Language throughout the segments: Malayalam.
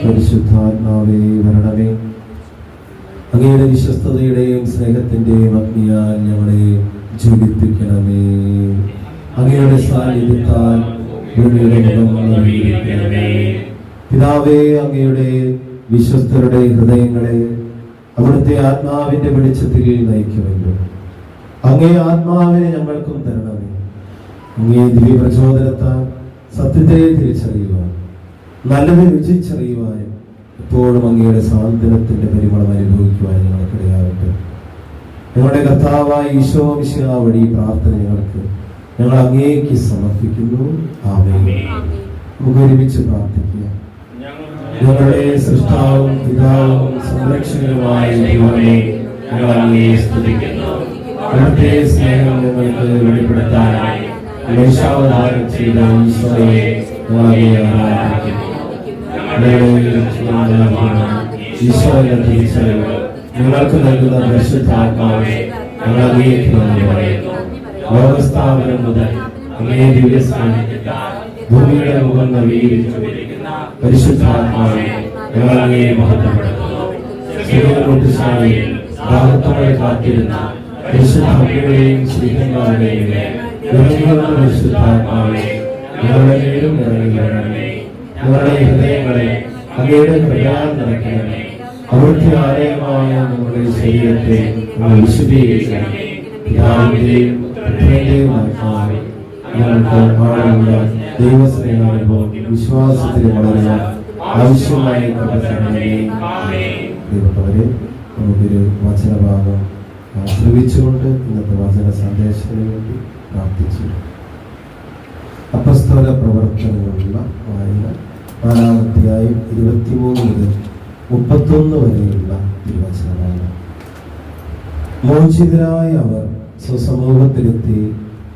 പരിശുദ്ധാത്മാവേ വരണമേ. അങ്ങയുടെ വിശ്വസ്തതയുടെയും സ്നേഹത്തിന്റെയും അഗ്നിയാൽ ഞങ്ങളെ ജ്വലിപ്പിക്കണമേ. അങ്ങയുടെ സാന്നിധ്യത്താൽ ഭൂമിയുടെ മുഖമേ. പിതാവേ, അങ്ങയുടെ വിശ്വസ്തരുടെ ഹൃദയങ്ങളെ അവിടുത്തെ ആത്മാവിന്റെ വെളിച്ചത്തിൽ നയിക്കുമല്ലോ. അങ്ങേ ആത്മാവിനെ ഞങ്ങൾക്കും തരണമേ. അങ്ങേ ദിവ്യ പ്രചോദനത്താൽ സത്യത്തെ തിരിച്ചറിയുവാൻ, നല്ലത് രുചിച്ചറിയുവാനും എപ്പോഴും അങ്ങയുടെ സാന്ത്വനത്തിന്റെ പരിമളം അനുഭവിക്കുവാൻ ഞങ്ങൾക്കിടയാകട്ടെ. ഞങ്ങളുടെ കർത്താവായ ഈശോ മിശിഹാ വഴി പ്രാർത്ഥന ഞങ്ങൾ അങ്ങേക്ക് സമർപ്പിക്കുന്നു. ആമേൻ. നമുക്ക് ഒരുമിച്ച് പ്രാർത്ഥിക്കുക. ഞങ്ങളുടെ സൃഷ്ടാവും പിതാവും സംരക്ഷകനുമായ ദൈവമേ, ഞങ്ങൾ അങ്ങയെ സ്തുതിക്കുന്നു. അവിടുത്തെ സ്നേഹം ഞങ്ങൾക്ക് വെളിപ്പെടുത്താനായി മനുഷ്യാവതാരം ചെയ്ത ഈശോയെ ഞങ്ങൾ അങ്ങയെ ആരാധിക്കുന്നു. ഈശോയുടെ തിരിച്ചറിവ് ഞങ്ങൾക്ക് നൽകുന്ന പരിശുദ്ധാത്മാവെ ഞങ്ങൾ അങ്ങേക്ക് നന്ദി പറയുന്നു. ലോകസ്ഥാപനം മുതൽ അങ്ങേ ദിവ്യ സാന്നിധ്യത്താൽ ഭൂമിയുടെ മുഖം നവീകരിച്ചുകൊണ്ടിരിക്കുന്ന പരിശുദ്ധാത്മാവെ ഞങ്ങൾ അങ്ങയെ മഹത്വപ്പെടുത്തുന്നു. ശരീരമുട്ടുശാലയിൽ ദാഹത്തോടെ കാത്തിരുന്ന പരിശുദ്ധ അമ്മയുടെയും ശ്രീഹന്മാരുടെയും പരിശുദ്ധാത്മാവെ ഞങ്ങളുടെ മേലും ഇറങ്ങി വരണമേ. ഞങ്ങളുടെ ഹൃദയങ്ങളെ അങ്ങയുടെ കൃപയാൽ നിറയ്ക്കണമേ. അവിടുത്തെ ആലയമായ നമ്മുടെ ശരീരത്തെ വിശുദ്ധീകരിക്കണമേ. പിതാവിന്റെയും പുത്രന്റെയും ആത്മാവേ ഞങ്ങൾക്ക് ആഴമുള്ള ദൈവസ്നേഹാനുഭവം വിശ്വാസത്തിൽ വളരാൻ ആവശ്യമായ കൃപ തരണമേ. പ്രിയപ്പെട്ടവരെ, നമുക്കൊരു വചനഭാഗം ശ്രവിച്ചുകൊണ്ട് ഇന്നത്തെ വചന സന്ദേശത്തിന് വേണ്ടി പ്രാർത്ഥിച്ചു. അപ്പസ്തോല പ്രവർത്തനങ്ങളുള്ള വായന 4-ാം അധ്യായം 23 മുതൽ 31 വരെയുള്ള തിരുവചനമാണ്. മോചിതരായ അവർ സ്വസമൂഹത്തിലെത്തി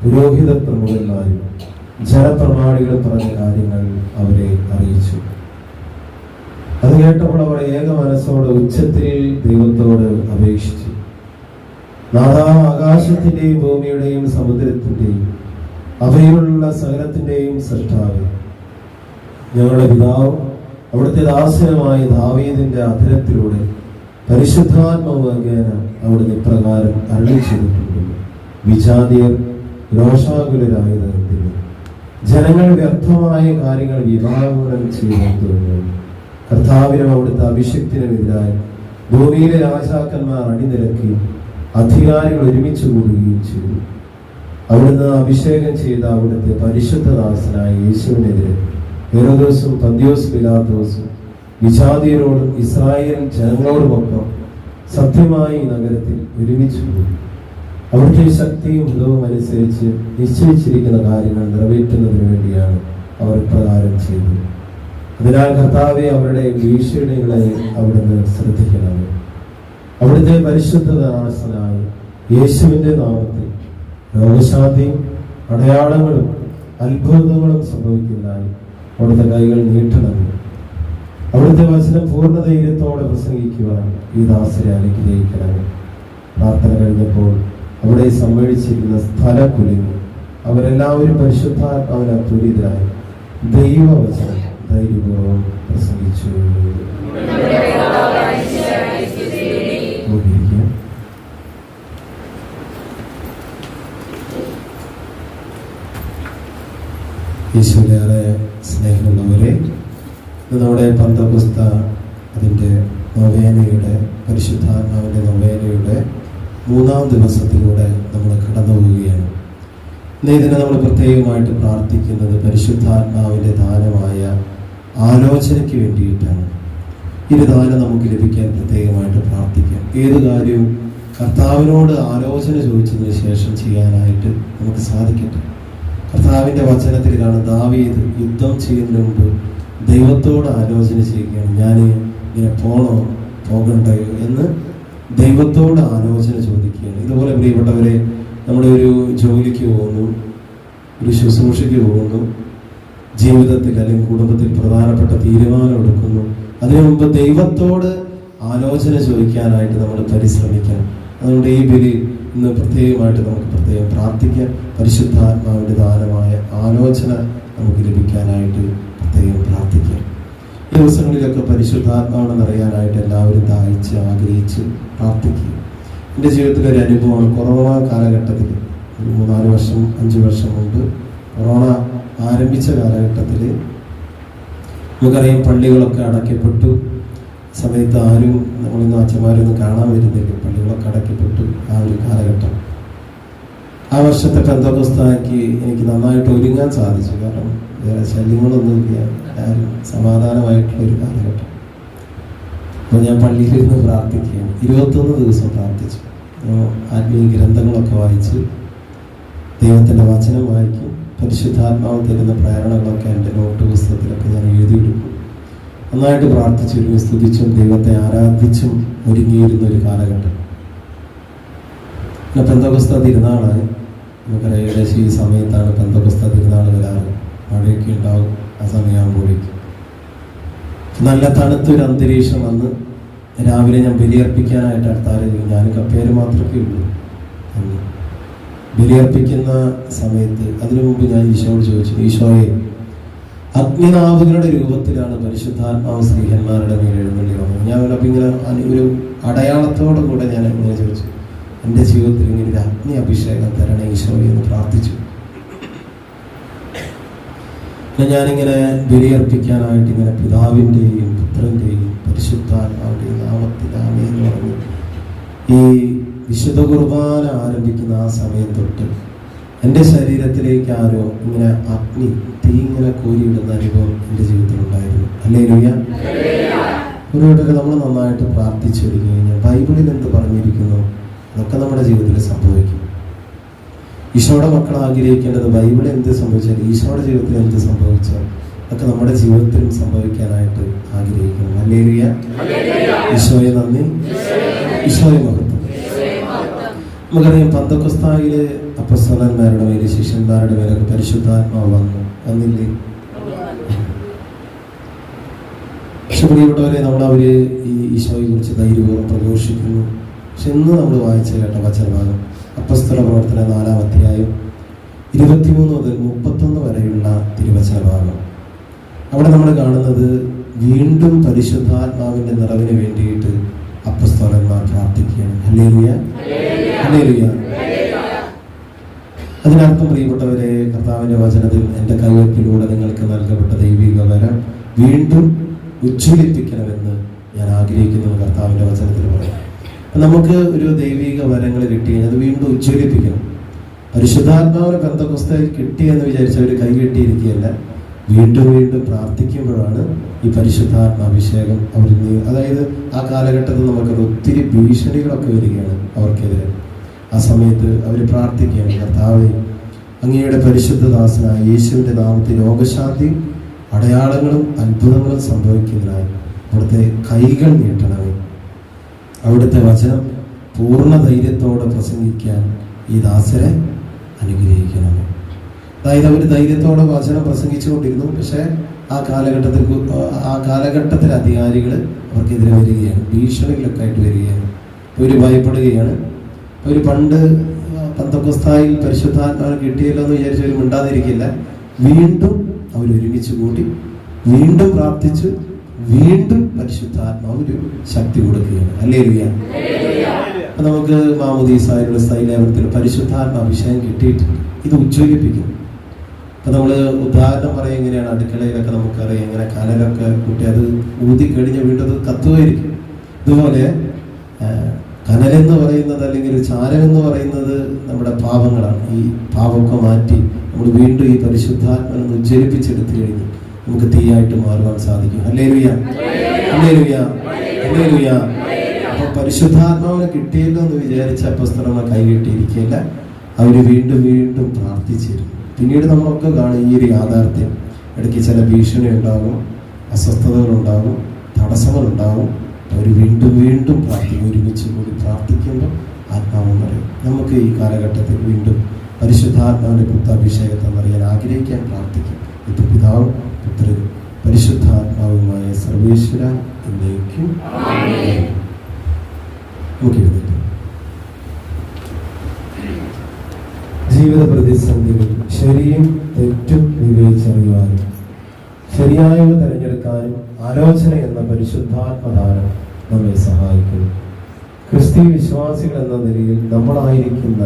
പുരോഹിത പ്രമുഖന്മാരും ജനപ്രമാണികൾ പറഞ്ഞ കാര്യങ്ങൾ അവരെ അറിയിച്ചു. അത് കേട്ടപ്പോൾ അവർ ഏക മനസ്സോടെ ഉച്ചത്തിൽ ദൈവത്തോട് അപേക്ഷിച്ചു. നാഥാ, ആകാശത്തിന്റെയും ഭൂമിയുടെയും സമുദ്രത്തിന്റെയും അവയിലുള്ള സകലത്തിന്റെയും സൃഷ്ടാവ്, ഞങ്ങളുടെ പിതാവും അവിടുത്തെ ദാസനുമായ ദാവീദിന്റെ അധരത്തിലൂടെ പരിശുദ്ധാത്മാവേന അവിടുന്ന് ഇപ്രകാരം അരുളി ചെയ്തിട്ടുണ്ട്. വിജാതിയർ രോഷാകുലരായത് എന്തിന്? ജനങ്ങൾ വ്യർത്ഥമായ കാര്യങ്ങൾ വിഭാവനം ചെയ്തു. കർത്താവിനും അവിടുത്തെ അഭിഷേകത്തിനുമെതിരായി ഭൂമിയിലെ രാജാക്കന്മാർ അണിനിരക്കി അധികാരികൾ ഒരുമിച്ച് കൂടുകയും ചെയ്തു. അവിടുന്ന് അഭിഷേകം ചെയ്ത അവിടുത്തെ പരിശുദ്ധദാസനായ യേശുവിനെതിരെ ഹെരോദോസും പന്തിയോസ് പിലാത്തോസും വിജാതിയരോടും ഇസ്രായേൽ ജനങ്ങളോടുമൊപ്പം സത്യമായി ഈ നഗരത്തിൽ ഒരുമിച്ച് കൂടി. അവിടുത്തെ ശക്തിയും ഹിതവും അനുസരിച്ച് നിശ്ചയിച്ചിരിക്കുന്ന കാര്യങ്ങൾ നിറവേറ്റുന്നതിന് വേണ്ടിയാണ് അവർ പ്രകാരം ചെയ്തത്. അതിനാൽ കർത്താവെ, അവരുടെ വീഴ്ചകളെ അവിടുന്ന് ശ്രദ്ധിക്കണമേ. അവിടുത്തെ പരിശുദ്ധദാസനായ യേശുവിന്റെ നാമത്തിൽ രോഗശാന്തിയും അടയാളങ്ങളും അത്ഭുതങ്ങളും സംഭവിക്കുന്നതായി അവിടുത്തെ കൈകൾ നീട്ടണമേ. അവിടുത്തെ വചനം പൂർണ്ണ ധൈര്യത്തോടെ പ്രസംഗിക്കുവാൻ ഈ ദാസരെ അനുഗ്രഹിക്കണമേ. പ്രാർത്ഥന കഴിഞ്ഞപ്പോൾ അവിടെ സമ്മേളിച്ചിരുന്ന സ്ഥലം കുലുങ്ങി. അവരെല്ലാവരും പരിശുദ്ധാത്മാവിനെ തുരിതരായി ദൈവവചനം ധൈര്യപൂർവ്വം പ്രസംഗിച്ചു. ഈശോയേറെ സ്നേഹമുള്ളവരെ, നമ്മുടെ പെന്തക്കോസ്ത അതിൻ്റെ നൊവേനയുടെ പരിശുദ്ധാത്മാവിൻ്റെ നൊവേനയുടെ 3-ാം ദിവസത്തിലൂടെ നമ്മൾ കടന്നു പോവുകയാണ്. ഇതിനെ നമ്മൾ പ്രത്യേകമായിട്ട് പ്രാർത്ഥിക്കുന്നത് പരിശുദ്ധാത്മാവിൻ്റെ ദാനമായ ആലോചനയ്ക്ക് വേണ്ടിയിട്ടാണ്. ഈ ദാനം നമുക്ക് ലഭിക്കാൻ പ്രത്യേകമായിട്ട് പ്രാർത്ഥിക്കാം. ഏത് കാര്യവും കർത്താവിനോട് ആലോചന ചോദിച്ചതിന് ശേഷം ചെയ്യാനായിട്ട് നമുക്ക് സാധിക്കട്ടെ. കർത്താവിൻ്റെ വചനത്തിൽ കാണും, ദാവീദ് യുദ്ധം ചെയ്യുന്നതിന് മുമ്പ് ദൈവത്തോട് ആലോചന ചെയ്യുകയാണ്. ഞാൻ ഇങ്ങനെ പോകണ്ടയോ എന്ന് ദൈവത്തോട് ആലോചന ചോദിക്കുകയാണ്. ഇതുപോലെ പ്രിയപ്പെട്ടവരെ, നമ്മുടെ ഒരു ജോലിക്ക് പോകുന്നു, ഒരു ശുശ്രൂഷയ്ക്ക് പോകുന്നു, ജീവിതത്തിൽ അല്ലെങ്കിൽ കുടുംബത്തിൽ പ്രധാനപ്പെട്ട തീരുമാനം എടുക്കുന്നു, അതിനു മുമ്പ് ദൈവത്തോട് ആലോചന ചോദിക്കാനായിട്ട് നമ്മൾ പരിശ്രമിക്കണം. അതുകൊണ്ട് ഈ ബലി ഇന്ന് പ്രത്യേകമായിട്ട് നമുക്ക് പ്രത്യേകം പ്രാർത്ഥിക്കാം. പരിശുദ്ധാത്മാവിൻ്റെ ദാനമായ ആലോചന നമുക്ക് ലഭിക്കാനായിട്ട് പ്രത്യേകം പ്രാർത്ഥിക്കാം. ഈ ദിവസങ്ങളിലൊക്കെ പരിശുദ്ധാത്മാവിനെ അറിയാനായിട്ട് എല്ലാവരും ദാഹിച്ച് ആഗ്രഹിച്ച് പ്രാർത്ഥിക്കുക. എൻ്റെ ജീവിതത്തിലൊരു അനുഭവമാണ്. കൊറോണ കാലഘട്ടത്തിൽ ഒരു 3-4 വർഷം 5 വർഷം മുമ്പ് കൊറോണ ആരംഭിച്ച കാലഘട്ടത്തിൽ നമുക്കറിയാം, പള്ളികളൊക്കെ അടയ്ക്കപ്പെട്ടു. സമയത്ത് ആരും നമ്മളിന്ന് അച്ഛന്മാരൊന്നും കാണാൻ വരുന്നില്ല. പള്ളികളൊക്കെ അടയ്ക്കപ്പെട്ടു ആ ഒരു കാലഘട്ടം. ആ വർഷത്തെ പെന്തക്കോസ്തായ്ക്ക് എനിക്ക് നന്നായിട്ട് ഒരുങ്ങാൻ സാധിച്ചു. കാരണം വേറെ ശല്യങ്ങളൊന്നുമില്ല, ആരും സമാധാനമായിട്ടുള്ള ഒരു കാലഘട്ടം. അപ്പോൾ ഞാൻ പള്ളിയിലിരുന്ന് പ്രാർത്ഥിക്കുകയാണ്. 21 ദിവസം പ്രാർത്ഥിച്ചു. ആത്മീയ ഗ്രന്ഥങ്ങളൊക്കെ വായിച്ച് ദൈവത്തിൻ്റെ വചനം വായിക്കും. പരിശുദ്ധാത്മാവ് തരുന്ന പ്രേരണകളൊക്കെ എൻ്റെ നോട്ട് പുസ്തകത്തിലൊക്കെ ഞാൻ എഴുതിയെടുക്കും. നന്നായിട്ട് പ്രാർത്ഥിച്ചു, സ്തുതിച്ചും ദൈവത്തെ ആരാധിച്ചും ഒരുങ്ങിയിരുന്ന ഒരു കാലഘട്ടം. പിന്നെ പെന്തക്കോസ്ത തിരുനാളായി. നമുക്കറിയാം, ഏകദേശം ഈ സമയത്താണ് പെന്തക്കോസ്ത തിരുനാൾ വരാറ്. മഴയൊക്കെ ഉണ്ടാവും ആ സമയമാകുമ്പോഴേക്കും. നല്ല തണുത്തൊരു അന്തരീക്ഷം വന്ന് രാവിലെ ഞാൻ ബലിയർപ്പിക്കാനായിട്ട് അടുത്താറ്. ഞാൻ കപ്പേര് മാത്രമേ ഉള്ളൂ. ബലിയർപ്പിക്കുന്ന സമയത്ത് അതിനു മുമ്പ് ഞാൻ ഈശോയോട് ചോദിച്ചു, ഈശോയെ, അഗ്നിനാവുകളുടെ രൂപത്തിലാണ് പരിശുദ്ധാത്മാവ് സ്ത്രീഹന്മാരുടെ മേൽ എഴുന്നള്ളി വന്നത്. ഞാൻ അപ്പം ഇങ്ങനെ ഒരു അടയാളത്തോടും കൂടെ ഞാൻ ഇങ്ങനെ ചോദിച്ചു, എൻ്റെ ജീവിതത്തിൽ ഇങ്ങനെ ഒരു അഗ്നി അഭിഷേകം തരണേ ഈശോയെ എന്ന് പ്രാർത്ഥിച്ചു. ഞാനിങ്ങനെ ബലിയർപ്പിക്കാനായിട്ട് ഇങ്ങനെ പിതാവിൻ്റെയും പുത്രൻ്റെയും പരിശുദ്ധാത്മാവിൻ്റെയും നാമത്തിൽ ആമേൻ എന്ന് പറഞ്ഞു ഈ വിശുദ്ധ കുർബാന ആരംഭിക്കുന്ന ആ സമയം തൊട്ട് എൻ്റെ ശരീരത്തിലേക്ക് ആരോ ഇങ്ങനെ അഗ്നി തീ ഇങ്ങനെ കോരിയിടുന്ന അനുഭവം എൻ്റെ ജീവിതത്തിൽ ഉണ്ടായിരുന്നു. ഹല്ലേലൂയ. ഒരുപാടൊക്കെ നമ്മൾ നന്നായിട്ട് പ്രാർത്ഥിച്ചു കഴിഞ്ഞു കഴിഞ്ഞാൽ ബൈബിളിൽ എന്ത് പറഞ്ഞിരിക്കുന്നു അതൊക്കെ നമ്മുടെ ജീവിതത്തിൽ സംഭവിക്കും. ഈശോയുടെ മക്കൾ ആഗ്രഹിക്കേണ്ടത് ബൈബിളിൽ എന്ത് സംഭവിച്ചാൽ ഈശോയുടെ ജീവിതത്തിൽ എന്ത് സംഭവിച്ചാൽ അതൊക്കെ നമ്മുടെ ജീവിതത്തിലും സംഭവിക്കാനായിട്ട് ആഗ്രഹിക്കുന്നു. ഹല്ലേലൂയ. ഈശോയെ നന്ദി, ഈശോയെ മഹത്വം. നമുക്കറിയാം, പെന്തക്കോസ്തായിലെ അപ്പോസ്തലന്മാരുടെ മേലെ ശിഷ്യന്മാരുടെ മേലൊക്കെ പരിശുദ്ധാത്മാവ് വന്നില്ലേ? പക്ഷെ പ്രിയപ്പെട്ടവരെ, നമ്മളവര് ഈ ഈശോയെ കുറിച്ച് ധൈര്യപൂർവ്വം പ്രഘോഷിക്കുന്നു. പക്ഷെ ഇന്ന് നമ്മൾ വായിച്ച കേട്ട വചനഭാഗം അപ്പോസ്തല പ്രവർത്തന 4-ാം അധ്യായം 23 മുതൽ 31 വരെയുള്ള തിരുവചന ഭാഗം. അവിടെ നമ്മൾ കാണുന്നത് വീണ്ടും പരിശുദ്ധാത്മാവിന്റെ നിറവിന് വേണ്ടിയിട്ട് അപ്പോസ്തലന്മാർ പ്രാർത്ഥിക്കുകയാണ്. Hallelujah, hallelujah. അതിനർത്ഥം പ്രിയപ്പെട്ടവരെ, കർത്താവിന്റെ വചനത്തിൽ എൻ്റെ കൈവയ്പിലൂടെ നിങ്ങൾക്ക് നൽകപ്പെട്ട ദൈവിക വരം വീണ്ടും ഉജ്ജ്വലിപ്പിക്കണമെന്ന് ഞാൻ ആഗ്രഹിക്കുന്നു. കർത്താവിന്റെ വചനത്തിൽ പറയാം, നമുക്ക് ഒരു ദൈവിക വരങ്ങൾ കിട്ടി അത് വീണ്ടും ഉജ്ജ്വലിപ്പിക്കണം. പരിശുദ്ധാത്മാവിനെ പെന്തക്കോസ്തയിൽ കിട്ടിയെന്ന് വിചാരിച്ച ഒരു കൈ കെട്ടിയിരിക്കുകയല്ല, വീണ്ടും വീണ്ടും പ്രാർത്ഥിക്കുമ്പോഴാണ് ഈ പരിശുദ്ധാത്മാഭിഷേകം അവരിൽ. അതായത് ആ കാലഘട്ടത്തിൽ നമുക്ക് ഒത്തിരി ഭീഷണികളൊക്കെ വരികയാണ് അവർക്കെതിരെ. ആ സമയത്ത് അവർ പ്രാർത്ഥിക്കുകയാണ്, കർത്താവേ, അങ്ങയുടെ പരിശുദ്ധദാസനായ യേശുവിൻ്റെ നാമത്തിൽ രോഗശാന്തി അടയാളങ്ങളും അത്ഭുതങ്ങളും സംഭവിക്കുന്നതിനായി അവിടുത്തെ കൈകൾ നീട്ടണമേ. അവിടുത്തെ വചനം പൂർണ്ണ ധൈര്യത്തോടെ പ്രസംഗിക്കാൻ ഈ ദാസരെ അനുഗ്രഹിക്കണമേ. അതായത് അവർ ധൈര്യത്തോടെ വചനം പ്രസംഗിച്ചുകൊണ്ടിരുന്നു. പക്ഷെ ആ കാലഘട്ടത്തിൽ അധികാരികൾ അവർക്കെതിരെ വരികയാണ്, ഭീഷണികളൊക്കെ ആയിട്ട് വരികയാണ്. അവർ ഭയപ്പെടുകയാണ്. അവർ പണ്ട് പെന്തക്കോസ്തായിൽ പരിശുദ്ധാത്മാവിനെ കിട്ടിയല്ലോ എന്ന് വിചാരിച്ച് അവർ മിണ്ടാതിരിക്കില്ല. വീണ്ടും അവർ ഒരുമിച്ച് കൂടി വീണ്ടും പ്രാർത്ഥിച്ചു, വീണ്ടും പരിശുദ്ധാത്മാവ് ഒരു ശക്തി കൊടുക്കുകയാണ്. ഹല്ലേലൂയ. അപ്പൊ നമുക്ക് മാമോദീസായുള്ള സ്ഥൈലേവനത്തിൽ പരിശുദ്ധാത്മ അഭിഷേകം കിട്ടിയിട്ടുണ്ട്. ഇത് ഉജ്ജ്വലിപ്പിക്കുന്നു. അപ്പൊ നമ്മള് ഉദാഹരണം പറയാൻ എങ്ങനെയാണ്, അടുക്കളയിലൊക്കെ നമുക്കറിയാം ഇങ്ങനെ കനലൊക്കെ കൂട്ടി അത് ഊതി കഴിഞ്ഞ് വീണ്ടും അത് കത്തുമായിരിക്കും. ഇതുപോലെ കനലെന്ന് പറയുന്നത് അല്ലെങ്കിൽ ചാരം എന്ന് പറയുന്നത് നമ്മുടെ പാപങ്ങളാണ്. ഈ പാപമൊക്കെ മാറ്റി നമ്മൾ വീണ്ടും ഈ പരിശുദ്ധാത്മനെ ഉജ്ജ്വലിപ്പിച്ചെടുത്തു കഴിഞ്ഞ് നമുക്ക് തീയായിട്ട് മാറുവാൻ സാധിക്കും. Hallelujah, hallelujah, hallelujah. അപ്പൊ പരിശുദ്ധാത്മാവിനെ കിട്ടിയല്ലോ എന്ന് വിചാരിച്ച അപ്പോസ്തലന്മാർ കൈകെട്ടിയിരിക്കില്ല. അവര് വീണ്ടും വീണ്ടും പ്രാർത്ഥിച്ചിരുന്നു. പിന്നീട് നമ്മളൊക്കെ കാണും ഈ ഒരു യാഥാർത്ഥ്യം. ഇടയ്ക്ക് ചില ഭീഷണി ഉണ്ടാകും, അസ്വസ്ഥതകളുണ്ടാകും, തടസ്സങ്ങളുണ്ടാകും. അവർ വീണ്ടും വീണ്ടും പ്രാർത്ഥിക്കും. ഒരുമിച്ച് കൂടി പ്രാർത്ഥിക്കുമ്പോൾ ആത്മാവ് പറയും. നമുക്ക് ഈ കാലഘട്ടത്തിൽ വീണ്ടും പരിശുദ്ധാത്മാവിന്റെ പുത്താഭിഷേകത്തെ അറിയാൻ ആഗ്രഹിക്കാൻ പ്രാർത്ഥിക്കും. ഇത് പിതാവും പുത്രനും പരിശുദ്ധാത്മാവുമായ സർവേശ്വര എന്നേക്കും. നമുക്ക് എഴുന്നേറ്റ് ജീവിത പ്രതിസന്ധികൾ ശരിയും തെറ്റും വിവേചിച്ചറിയുവാനും ശരിയായവ തിരഞ്ഞെടുക്കാനും ആലോചന എന്ന പരിശുദ്ധാത്മദാനം നമ്മെ സഹായിക്കുന്നു. ക്രിസ്തീയ വിശ്വാസികൾ എന്ന നിലയിൽ നമ്മളായിരിക്കുന്ന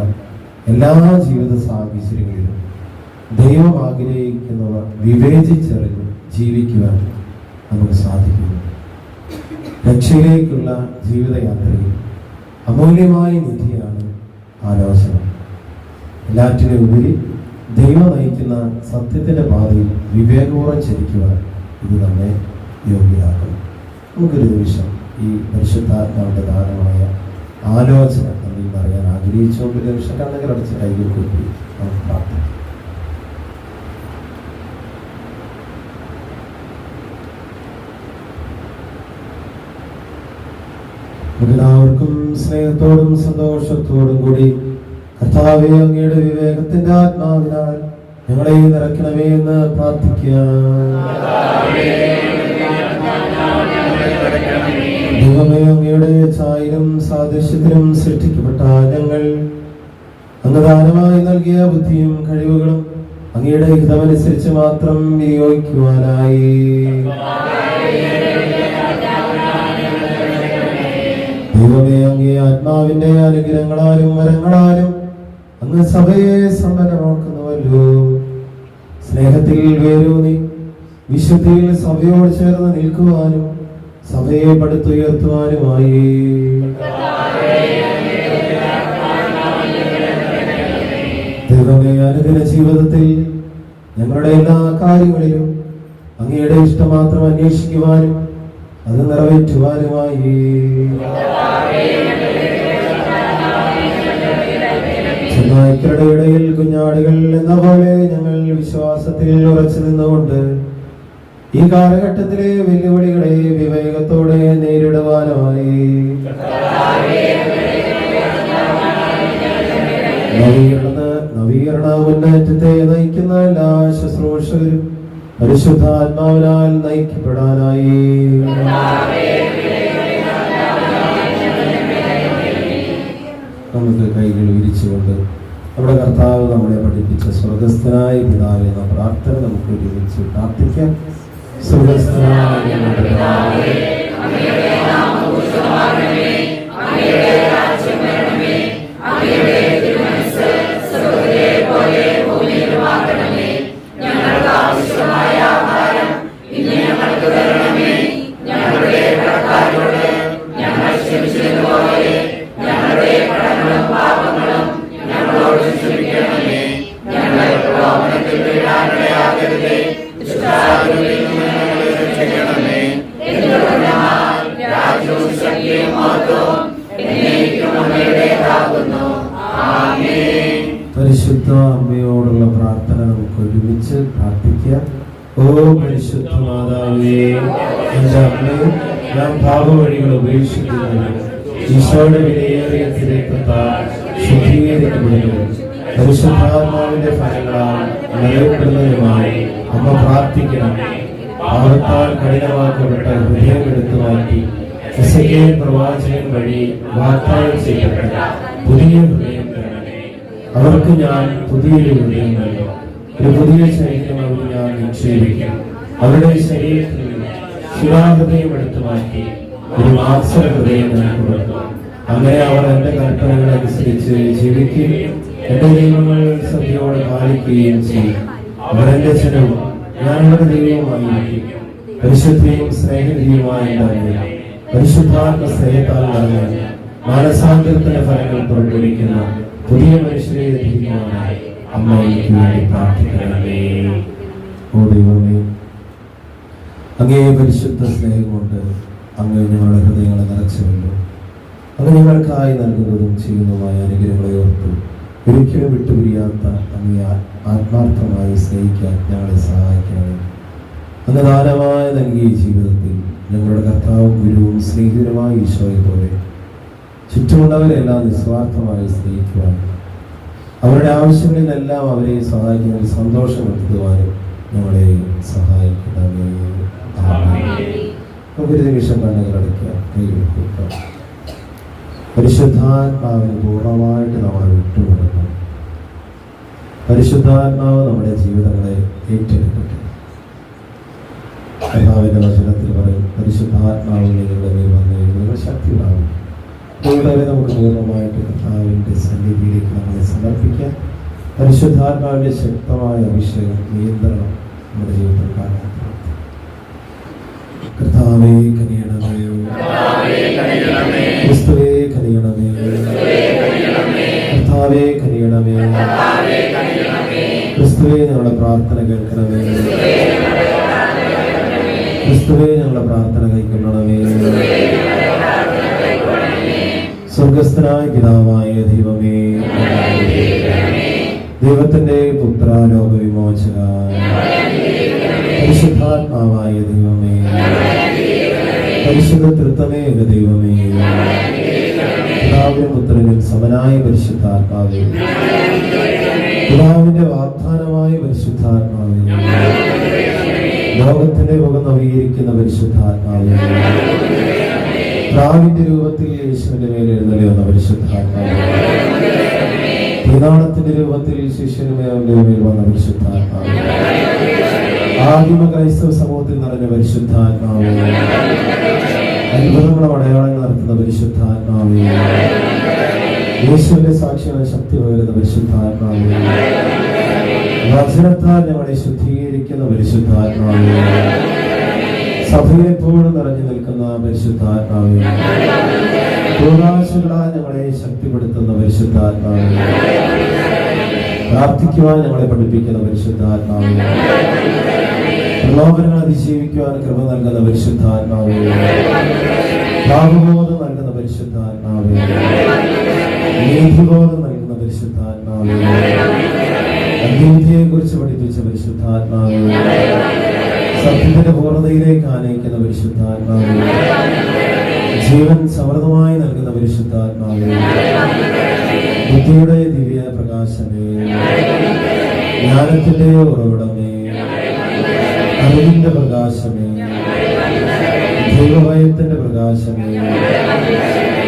എല്ലാ ജീവിത സാഹചര്യങ്ങളിലും ദൈവം ആഗ്രഹിക്കുന്നവ വിവേചിച്ചറിഞ്ഞ് ജീവിക്കുവാൻ നമുക്ക് സാധിക്കുന്നു. രക്ഷയിലേക്കുള്ള ജീവിതയാത്രയിൽ അമൂല്യമായ നിധിയാണ് ആലോചന. എല്ലാറ്റിനും ഉപരി ദൈവം നയിക്കുന്ന സത്യത്തിന്റെ പാതയിൽ വിവേകപൂർവ്വം ചരിക്കുവാൻ ഇത് നമ്മെ യോഗ്യരാക്കണം. നമുക്കൊരു നിമിഷം ഈ പരിശുദ്ധാത്മാവിന്റെ ദാനമായ ആലോചന നമ്മിൽ പറയാൻ ആഗ്രഹിച്ചുകൊണ്ട് ഒരു നിമിഷം കണ്ണുകളടച്ച് കൈകൾ കൂപ്പി നമുക്ക് പ്രാർത്ഥിക്കാം. എല്ലാവർക്കും സ്നേഹത്തോടും സന്തോഷത്തോടും കൂടി കർത്താവേ, അങ്ങയുടെ വിവേകത്തിന്റെ ആത്മാവിനാൽ ഞങ്ങളെ നിറയ്ക്കണമേ എന്ന് പ്രാർത്ഥിക്കാം. ദൈവമേ, അങ്ങയുടെ ഛായയിലും സാദൃശ്യത്തിലും സൃഷ്ടിക്കപ്പെട്ട ഞങ്ങൾ അങ്ങ് ദാനമായി നൽകിയ ബുദ്ധിയും കഴിവുകളും അങ്ങയുടെ ഹിതമനുസരിച്ച് മാത്രം വിനിയോഗിക്കുവാനായി ദൈവമേ, അങ്ങേ ആത്മാവിന്റെ അനുഗ്രഹങ്ങളാലും വരങ്ങളാലും അങ്ങ് സഭയെ സമ്പന്നമാക്കുന്നുവല്ലോ. സ്നേഹത്തിൽ വേരൂന്നി വിശുദ്ധിയിൽ സഭയോട് ചേർന്ന് നിൽക്കുവാനും സഭയെ പടുത്തുയർത്തുവാനുമായി ദൈവമേ, അനുദിന ജീവിതത്തിൽ ഞങ്ങളുടെ എല്ലാ കാര്യങ്ങളിലും അങ്ങയുടെ ഇഷ്ടം മാത്രം അന്വേഷിക്കുവാനും അത് നിറവേറ്റുവാനുമായി ചെന്നായ്ക്കളുടെ ഇടയിൽ കുഞ്ഞാടുകൾ എന്ന പോലെ ഞങ്ങൾ വിശ്വാസത്തിൽ ഉറച്ചു നിന്നുകൊണ്ട് ഈ കാലഘട്ടത്തിലെ വെല്ലുവിളികളെ വിവേകത്തോടെ നേരിടുവാനുമായി നവീകരണ മുന്നേറ്റത്തെ നയിക്കുന്ന എല്ലാ ശുശ്രൂഷകരും പരിശുദ്ധാത്മാവിനാൽ നയിക്കപ്പെടാനായി നമുക്ക് കൈകൾ വിരിച്ചുകൊണ്ട് നമ്മുടെ കർത്താവ് നമ്മളെ പഠിപ്പിച്ച സ്വർഗസ്ഥനായ പിതാവേ എന്ന പ്രാർത്ഥന നമുക്ക് ഒരുമിച്ച് പ്രാർത്ഥിക്കാം. സ്വർഗസ്ഥനായ ഞങ്ങളുടെ പിതാവേ, അങ്ങയുടെ നാമം പൂജിതമാകണമേ, അങ്ങയുടെ രാജ്യം വരണമേ, അങ്ങയുടെ തിരുമനസ്സ് സ്വർഗ്ഗത്തിലെ പോലെ ഭൂമിയിലുമാകണമേ. ഞങ്ങൾക്ക് ആവശ്യമായ ആഹാരം ഇന്ന് ഞങ്ങൾക്ക് തരണമേ. ഞങ്ങളുടെ കടക്കാരോട് ഞങ്ങൾ ക്ഷമിച്ചതുപോലെ ഞങ്ങളുടെ കടങ്ങളും പാപങ്ങളും ഞങ്ങളോട് ക്ഷമിക്കണമേ. ഞങ്ങളെ പ്രലോഭനത്തിൽ വീഴാനിടയാക്കരുതേ, ദുഷ്ടാരൂപിയിൽ നിന്ന് ഞങ്ങളെ രക്ഷിക്കണമേ. എന്തുകൊണ്ടെന്നാൽ രാജ്യവും ശക്തിയും മഹത്വവും എന്നേക്കും അങ്ങയുടേതാകുന്നു. ആമേൻ. പരിശുദ്ധ അമ്മയോടുള്ള പ്രാർത്ഥന നമുക്ക് ഒരുമിച്ച് പ്രാർത്ഥിക്കാം. ഓ പരിശുദ്ധ മാതാവേ, എന്റെ അമ്മയെ ഞാൻ പാപവഴികൾ ഉപേക്ഷിക്കുന്നത് ഈശോയുടെ വിലയേറിയ തിരക്കത്താൽ ശുദ്ധീകരിക്കപ്പെടുന്നു. പരിശുദ്ധാത്മാവിന്റെ ഫലങ്ങളാൽ നിറയപ്പെടുന്നതിനുമായി അമ്മ പ്രാർത്ഥിക്കണം. പാപത്താൽ കഠിനമാക്കപ്പെട്ട ഹൃദയം എടുത്തു മാറ്റി എസെക്കിയേൽ പ്രവാചകൻ വഴി വാഗ്ദാനം ചെയ്യപ്പെട്ട പുതിയ ഹൃദയം തരണമേ. അവർക്ക് ഞാൻ പുതിയൊരു ഹൃദയം നൽകും. ഒരു പുതിയ ശരീരം അവർക്ക് ഞാൻ നിക്ഷേപിക്കും. അവരുടെ ശരീരത്തിൽ ശിലാഹൃദയം എടുത്തു മാറ്റി ഒരു മാംസര ഹൃദയം ഞാൻ കൊടുക്കും. അങ്ങനെ അവർ എന്റെ കൽപ്പനകൾ അനുസരിച്ച് ജീവിക്കുകയും എന്റെ നിയമങ്ങൾ ശ്രദ്ധയോടെ പാലിക്കുകയും ചെയ്യും. അവർ എന്റെ ജനവും ഞാൻ അവരുടെ ദൈവവുമായിരിക്കും. പരിശുദ്ധിയും സ്നേഹനിധിയുമായ പരിശുദ്ധാത്മ സ്നേഹത്താൽ നിറഞ്ഞ മാനസാന്തരത്തിന്റെ ഫലങ്ങൾ പുറപ്പെടുവിക്കുന്ന പുതിയ മനുഷ്യരെ ലഭിക്കുവാനായി അമ്മയ്ക്ക് വേണ്ടി പ്രാർത്ഥിക്കണമേ. ഓ ദൈവമേ, അങ്ങേ പരിശുദ്ധ സ്നേഹം കൊണ്ട് അങ്ങ് ഞങ്ങളുടെ ഹൃദയങ്ങളെ നിറച്ചുവല്ലോ. അങ്ങ് ഞങ്ങൾക്കായി നൽകുന്നതും ചെയ്യുന്നതുമായ അനുഗ്രഹങ്ങളെ ഓർത്ത് ഒരിക്കലും വിട്ടുപിരിയാത്ത അങ്ങേ ആത്മാർത്ഥമായി സ്നേഹിക്കാൻ ഞങ്ങളെ സഹായിക്കണമേ. അങ്ങ് ദാനമായി നൽകിയ ജീവിതത്തിൽ ഞങ്ങളുടെ കർത്താവും ഗുരുവും സ്നേഹിതരുമായ ഈശോയെ പോലെ ചുറ്റുമുള്ളവരെല്ലാം നിസ്വാർത്ഥമായി സ്നേഹിക്കുവാൻ അവരുടെ ആവശ്യങ്ങളിലെല്ലാം അവരെ സഹായിക്കുന്നതിൽ സന്തോഷം വരുത്തുവാനും ഞങ്ങളെ സഹായിക്കണമേ. നമുക്കൊരു നിമിഷം കണ്ണുകളടയ്ക്കാം, കൈകൊടുക്കാം. പരിശുദ്ധാത്മാവിന് പൂർണ്ണമായിട്ട് നമ്മളെ വിട്ടുകൊടുക്കണം. പരിശുദ്ധാത്മാവ് നമ്മുടെ ജീവിതങ്ങളെ ഏറ്റെടുക്കട്ടെ. കർത്താവിന്റെ വചനത്തിൽ പറയും, പരിശുദ്ധാത്മാവ് നിങ്ങളുടെ മേൽ വന്നു നിങ്ങൾ ശക്തി ഉണ്ടാവും. അതുകൊണ്ടവരെ നമുക്ക് പൂർണ്ണമായിട്ട് കർത്താവിന്റെ സന്നിധിയിലേക്ക് നമ്മളെ സമർപ്പിക്കാം. പരിശുദ്ധാത്മാവിന്റെ ശക്തമായ അഭിഷേകം, നിയന്ത്രണം നമ്മുടെ ജീവിതത്തിൽ കാണാൻ. കർത്താവേ കനിയണമേ, ക്രിസ്തുവേ കനിയണമേ, കർത്താവേ കനിയണമേ, ക്രിസ്തുവേ ഞങ്ങളുടെ പ്രാർത്ഥന കേൾക്കണമേ, ക്രിസ്തുവേ ഞങ്ങളുടെ പ്രാർത്ഥന കൈക്കൊള്ളണമേ. സ്വർഗസ്ഥനായ പിതാവായ ദൈവമേ, ദൈവത്തിന്റെ പുത്ര ലോകവിമോചക പരിശുദ്ധാത്മാവായ ദൈവമേ, പരിശുദ്ധ തൃത്വമേക ദൈവമേ, പിതാവിനും പുത്രനും സമനായ പരിശുദ്ധാത്മാവേ, പിതാവിന്റെ വാഗ്ദാനമായ പരിശുദ്ധാത്മാവേ, ലോകത്തിന്റെ മുഖം നവീകരിക്കുന്ന പരിശുദ്ധാത്മാവേ, പ്രാവിന്റെ രൂപത്തിൽ യേശുവിന്റെ മേൽ എഴുന്നള്ളി വന്ന പരിശുദ്ധാത്മാവേ, തീനാളത്തിന്റെ രൂപത്തിൽ ശിഷ്യനുമേവന്റെ മേൽ വന്ന പരിശുദ്ധാത്മാവേ, ആദിമ ക്രൈസ്തവ സമൂഹത്തിൽ നിറഞ്ഞ പരിശുദ്ധാത്മാവേ, അത്ഭുതങ്ങളും അടയാളങ്ങൾ നടത്തുന്ന പരിശുദ്ധാത്മാവേ, യേശുവിന്റെ സാക്ഷികളെ ശക്തി പകരുന്ന പരിശുദ്ധാത്മാവേ, വചനത്താൽ ഞങ്ങളെ ശുദ്ധീകരിക്കുന്ന പരിശുദ്ധാത്മാവേ, സഭയിൽ എപ്പോഴും നിറഞ്ഞു നിൽക്കുന്ന പരിശുദ്ധാത്മാവേ, കൂടാശകളാൽ ഞങ്ങളെ ശക്തിപ്പെടുത്തുന്ന പരിശുദ്ധാത്മാവേ, പ്രാർത്ഥിക്കുവാൻ ഞങ്ങളെ പഠിപ്പിക്കുന്ന പരിശുദ്ധാത്മാവേ, പ്രലോഭനങ്ങൾ അതിജീവിക്കുവാൻ കൃപ നൽകുന്ന പരിശുദ്ധാത്മാവേ, പാപബോധം നൽകുന്ന പരിശുദ്ധാത്മാവേ, നീതിബോധം നൽകുന്ന പരിശുദ്ധാത്മാവേ, അഗ്നിവിധിയെ കുറിച്ച് പഠിപ്പിച്ച പരിശുദ്ധാത്മാവേ, സത്യത്തിന്റെ പൂർണ്ണതയിലേക്ക് ആനയിക്കുന്ന പരിശുദ്ധാത്മാവേ, ജീവൻ സമൃദ്ധമായി നൽകുന്ന പരിശുദ്ധാത്മാവേ, ബുദ്ധിയുടെ ദിവ്യ പ്രകാശമേ, ജ്ഞാനത്തിന്റെ ഉറവിടമേ, അറിവിന്റെ പ്രകാശമേ, ദൈവഭയത്തിന്റെ പ്രകാശമേ,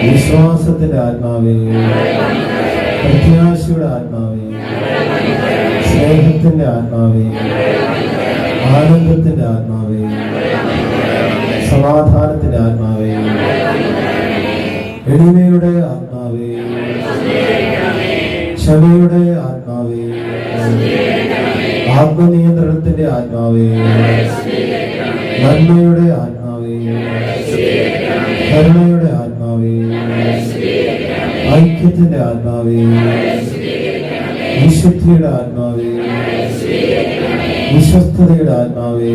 വിശ്വാസത്തിന്റെ ആത്മാവേ, പ്രത്യാശയുടെ ആത്മാവേ, സ്നേഹത്തിന്റെ ആത്മാവേ, ആനന്ദത്തിന്റെ ആത്മാവേ, സമാധാനത്തിന്റെ ആത്മാവേ, എളിമയുടെ ആത്മാവേ, ക്ഷമയുടെ ആത്മാവേ, ആത്മനിയന്ത്രണത്തിന്റെ ആത്മാവേ, നന്മയുടെ ആത്മാവേ, കരുണയുടെ ആത്മാവേ, ഐക്യത്തിന്റെ ആത്മാവേ, വിശുദ്ധിയുടെ ആത്മാവേ, വിശ്വസ്തതയുടെ ആത്മാവേ,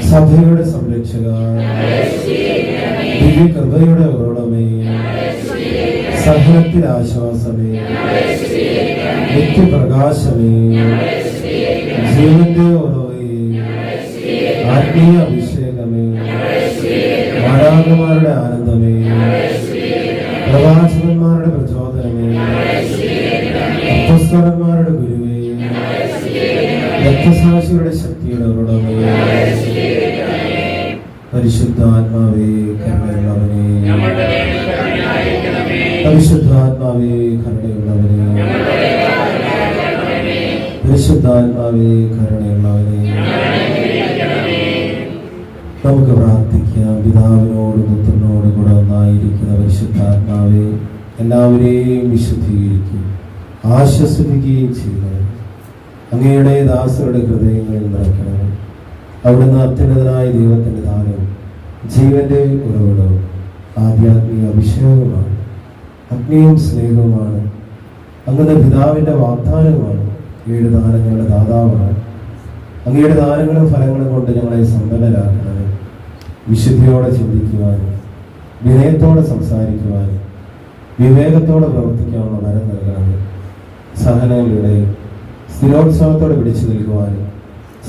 സഭയുടെ സംരക്ഷക, ദിവ്യകൃപയുടെ ഉറവിടമേ, സഹനത്തിന്റെ ആശ്വാസമേ, നിത്യപ്രകാശമേ, ജീവന്റെ ഉറവേ, ആത്മീയ അഭിഷേകമേ, മാലാഖമാരുടെ ആനന്ദമേ, പ്രവാചകന്മാരുടെ പ്രചോദനമേ, അപ്പോസ്തലന്മാരുടെ ഗുരുവേ, രക്തസാക്ഷികളുടെ ശക്തിയുടെ ഉറവിടമേ, പരിശുദ്ധാത്മാവേ കരുണയുള്ളവനേ, പരിശുദ്ധാത്മാവേ കരുണയുള്ളവനേ, പരിശുദ്ധാത്മാവേ കരുണയുള്ളവനേ. നമുക്ക് പ്രാർത്ഥിക്കാം. പിതാവിനോട് പുത്രനോട് കൂടെ ഒന്നായിരിക്കുന്ന പരിശുദ്ധാത്മാവേ, എല്ലാവരെയും വിശുദ്ധീകരിക്കുകയും ആശ്വസിപ്പിക്കുകയും ചെയ്യുന്നത് അങ്ങയുടെ ദാസരുടെ ഹൃദയങ്ങളിൽ നിറയ്ക്കണം. അവിടുന്ന് അത്യുന്നതനായ ദൈവത്തിൻ്റെ ദാനവും ജീവന്റെ ഉറവിടവും ആധ്യാത്മിക അഭിഷേകവുമാണ്, അഗ്നിയും സ്നേഹവുമാണ്. അങ്ങയുടെ പിതാവിൻ്റെ വാഗ്ദാനമാണ്. 7 ദാനങ്ങളുടെ ദാതാവാണ്. അങ്ങയുടെ ദാനങ്ങളും ഫലങ്ങളും കൊണ്ട് ഞങ്ങളെ സമ്പന്നരാക്കണമേ. വിശുദ്ധിയോടെ ചിന്തിക്കുവാനും വിനയത്തോടെ സംസാരിക്കുവാനും വിവേകത്തോടെ പ്രവർത്തിക്കാനുള്ള വരം നൽകണമേ. സഹനങ്ങളുടെ സ്ഥിരോത്സവത്തോടെ പിടിച്ചു നിൽക്കുവാനും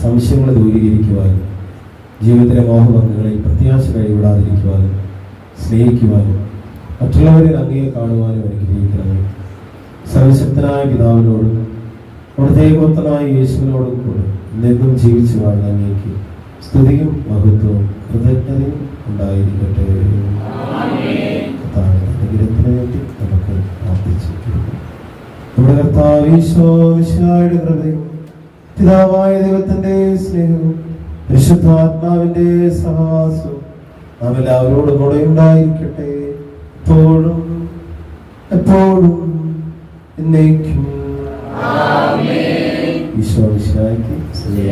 സംശയങ്ങൾ ദൂരീകരിക്കുവാനും ജീവിതത്തിലെ മോഹഭംഗങ്ങളിൽ പ്രത്യാശ കൈവിടാതിരിക്കുവാനും സ്നേഹിക്കുവാനും മറ്റുള്ളവരിൽ അങ്ങയെ കാണുവാനും അനുഗ്രഹിക്കണമേ. സർവശക്തനായ പിതാവിനോടും അവിടുത്തെ ഏകോക്തനായ യേശുവിനോടും കൂടെ എന്നെന്നും ജീവിച്ചു വാഴുന്ന അങ്ങേക്ക് സ്തുതിയും മഹത്വവും കൃതജ്ഞതയും ഉണ്ടായിരിക്കട്ടെ. അനുഗ്രഹത്തിന് വേണ്ടി നമുക്ക് പ്രാർത്ഥിച്ചിരിക്കുന്നു. നമ്മുടെ കർത്താവ് ഈശോ മിശിഹായുടെ കൃപയും പിതാവായ ദൈവത്തിന്റെ സ്നേഹവും പരിശുദ്ധാത്മാവിന്റെ സഹവാസവും നാം എല്ലാവരോടും കൂടെ ഉണ്ടായിരിക്കട്ടെ, എപ്പോഴും എപ്പോഴും എന്നേക്കും. ഈശോ മിശിഹായ്ക്ക് സ്തുതി.